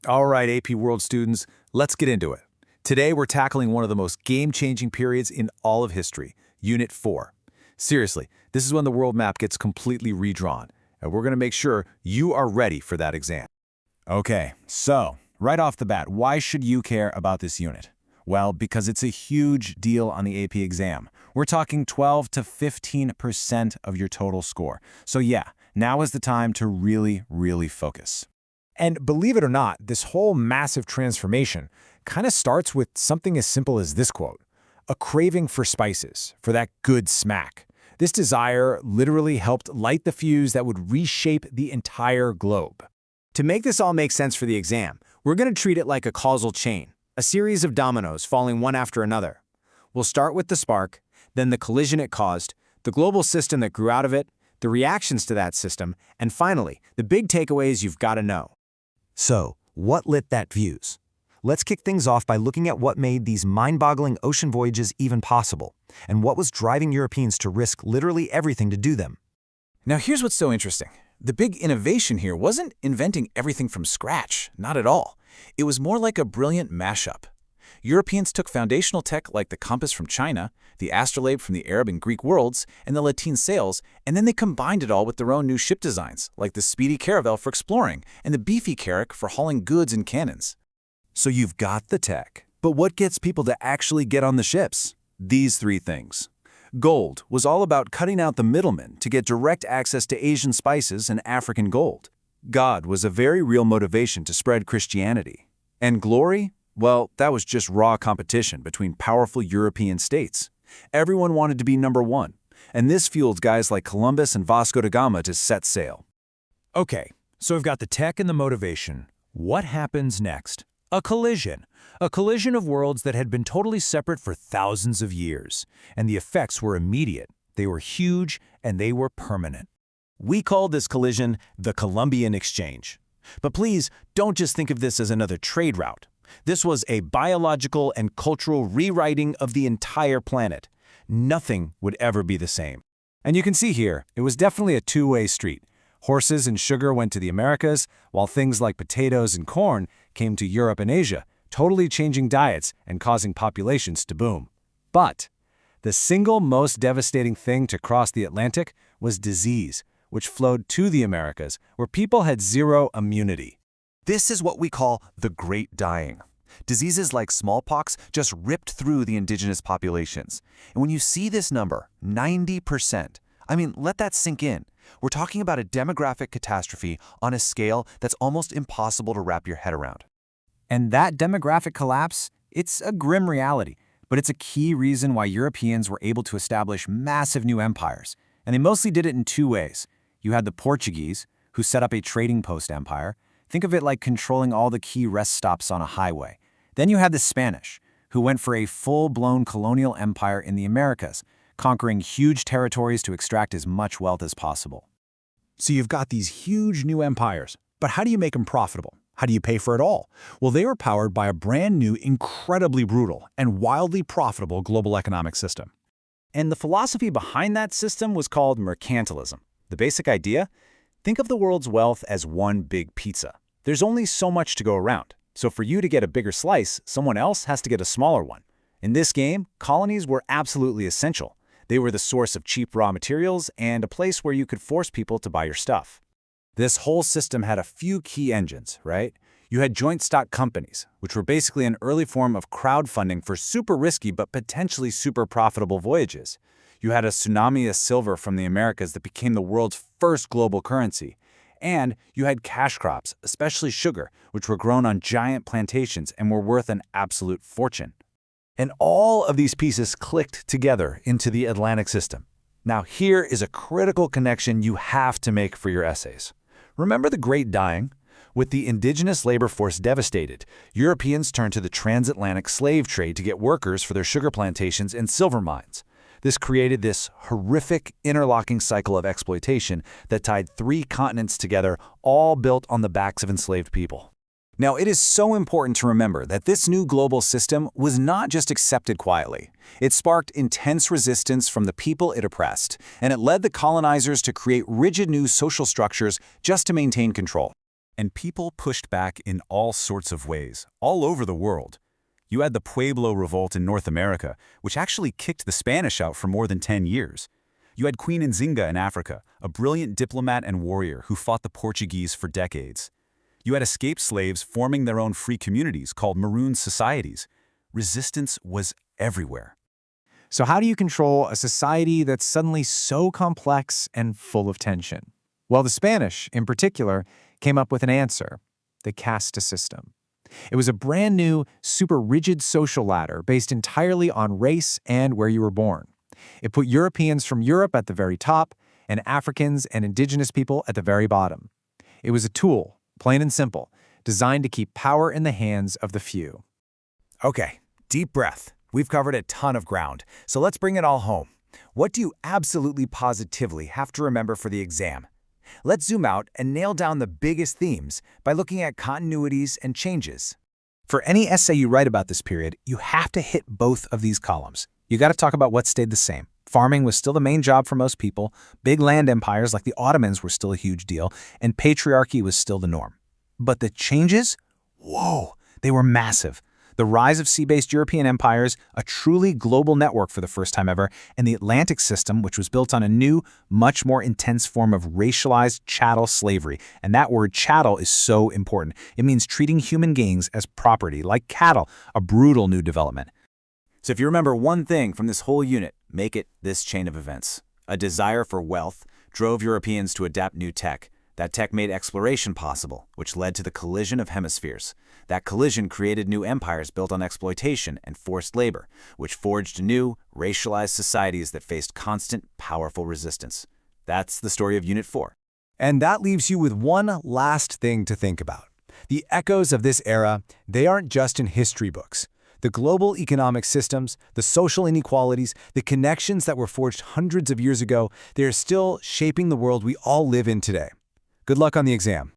All right, AP World students, let's get into it. Today, we're tackling one of the most game-changing periods in all of history, Unit 4. Seriously, this is when the world map gets completely redrawn, and we're going to make sure you are ready for that exam. Okay, so, right off the bat, why should you care about this unit? Well, because it's a huge deal on the AP exam. We're talking 12 to 15% of your total score. So yeah, now is the time to really focus. And believe it or not, this whole massive transformation kind of starts with something as simple as this quote: a craving for spices, for that good smack. This desire literally helped light the fuse that would reshape the entire globe. To make this all make sense for the exam, we're going to treat it like a causal chain, a series of dominoes falling one after another. We'll start with the spark, then the collision it caused, the global system that grew out of it, the reactions to that system, and finally, the big takeaways you've got to know. So, what lit that fuse? Let's kick things off by looking at what made these mind-boggling ocean voyages even possible, and what was driving Europeans to risk literally everything to do them. Now here's what's so interesting. The big innovation here wasn't inventing everything from scratch, not at all. It was more like a brilliant mashup. Europeans took foundational tech like the compass from China, the astrolabe from the Arab and Greek worlds, and the Latin sails, and then they combined it all with their own new ship designs, like the speedy caravel for exploring and the beefy carrack for hauling goods and cannons. So you've got the tech, but what gets people to actually get on the ships? These three things. Gold was all about cutting out the middlemen to get direct access to Asian spices and African gold. God was a very real motivation to spread Christianity. And glory? Well, that was just raw competition between powerful European states. Everyone wanted to be number one, and this fueled guys like Columbus and Vasco da Gama to set sail. Okay, so we've got the tech and the motivation. What happens next? A collision. A collision of worlds that had been totally separate for thousands of years. And the effects were immediate. They were huge, and they were permanent. We called this collision the Columbian Exchange. But please, don't just think of this as another trade route. This was a biological and cultural rewriting of the entire planet. Nothing would ever be the same. And you can see here, it was definitely a two-way street. Horses and sugar went to the Americas, while things like potatoes and corn came to Europe and Asia, totally changing diets and causing populations to boom. But the single most devastating thing to cross the Atlantic was disease, which flowed to the Americas, where people had zero immunity. This is what we call the Great Dying. Diseases like smallpox just ripped through the indigenous populations. And when you see this number, 90%, I mean, let that sink in. We're talking about a demographic catastrophe on a scale that's almost impossible to wrap your head around. And that demographic collapse, it's a grim reality, but it's a key reason why Europeans were able to establish massive new empires. And they mostly did it in two ways. You had the Portuguese, who set up a trading post empire. Think of it like controlling all the key rest stops on a highway. Then you had the Spanish, who went for a full-blown colonial empire in the Americas, conquering huge territories to extract as much wealth as possible. So you've got these huge new empires, but how do you make them profitable? How do you pay for it all? Well, they were powered by a brand new, incredibly brutal, and wildly profitable global economic system. And the philosophy behind that system was called mercantilism. The basic idea? Think of the world's wealth as one big pizza. There's only so much to go around. So for you to get a bigger slice, someone else has to get a smaller one. In this game, colonies were absolutely essential. They were the source of cheap raw materials and a place where you could force people to buy your stuff. This whole system had a few key engines, right? You had joint stock companies, which were basically an early form of crowdfunding for super risky but potentially super profitable voyages. You had a tsunami of silver from the Americas that became the world's first global currency. And you had cash crops, especially sugar, which were grown on giant plantations and were worth an absolute fortune. And all of these pieces clicked together into the Atlantic system. Now here is a critical connection you have to make for your essays. Remember the Great Dying? With the indigenous labor force devastated, Europeans turned to the transatlantic slave trade to get workers for their sugar plantations and silver mines. This created this horrific interlocking cycle of exploitation that tied three continents together, all built on the backs of enslaved people. Now, it is so important to remember that this new global system was not just accepted quietly. It sparked intense resistance from the people it oppressed, and it led the colonizers to create rigid new social structures just to maintain control. And people pushed back in all sorts of ways, all over the world. You had the Pueblo Revolt in North America, which actually kicked the Spanish out for more than 10 years. You had Queen Nzinga in Africa, a brilliant diplomat and warrior who fought the Portuguese for decades. You had escaped slaves forming their own free communities called Maroon societies. Resistance was everywhere. So how do you control a society that's suddenly so complex and full of tension? Well, the Spanish, in particular, came up with an answer: the caste system. It was a brand new, super rigid social ladder based entirely on race and where you were born. It put Europeans from Europe at the very top and Africans and indigenous people at the very bottom. It was a tool, plain and simple, designed to keep power in the hands of the few. Okay, deep breath. We've covered a ton of ground, so let's bring it all home. What do you absolutely positively have to remember for the exam? Let's zoom out and nail down the biggest themes by looking at continuities and changes. For any essay you write about this period, you have to hit both of these columns. You got to talk about what stayed the same. Farming was still the main job for most people, big land empires like the Ottomans were still a huge deal, and patriarchy was still the norm. But the changes? Whoa, they were massive. The rise of sea-based European empires, a truly global network for the first time ever, and the Atlantic system, which was built on a new, much more intense form of racialized chattel slavery. And that word chattel is so important. It means treating human beings as property, like cattle, a brutal new development. So if you remember one thing from this whole unit, make it this chain of events. A desire for wealth drove Europeans to adapt new tech. That tech made exploration possible, which led to the collision of hemispheres. That collision created new empires built on exploitation and forced labor, which forged new, racialized societies that faced constant, powerful resistance. That's the story of Unit 4. And that leaves you with one last thing to think about. The echoes of this era, they aren't just in history books. The global economic systems, the social inequalities, the connections that were forged hundreds of years ago, they are still shaping the world we all live in today. Good luck on the exam.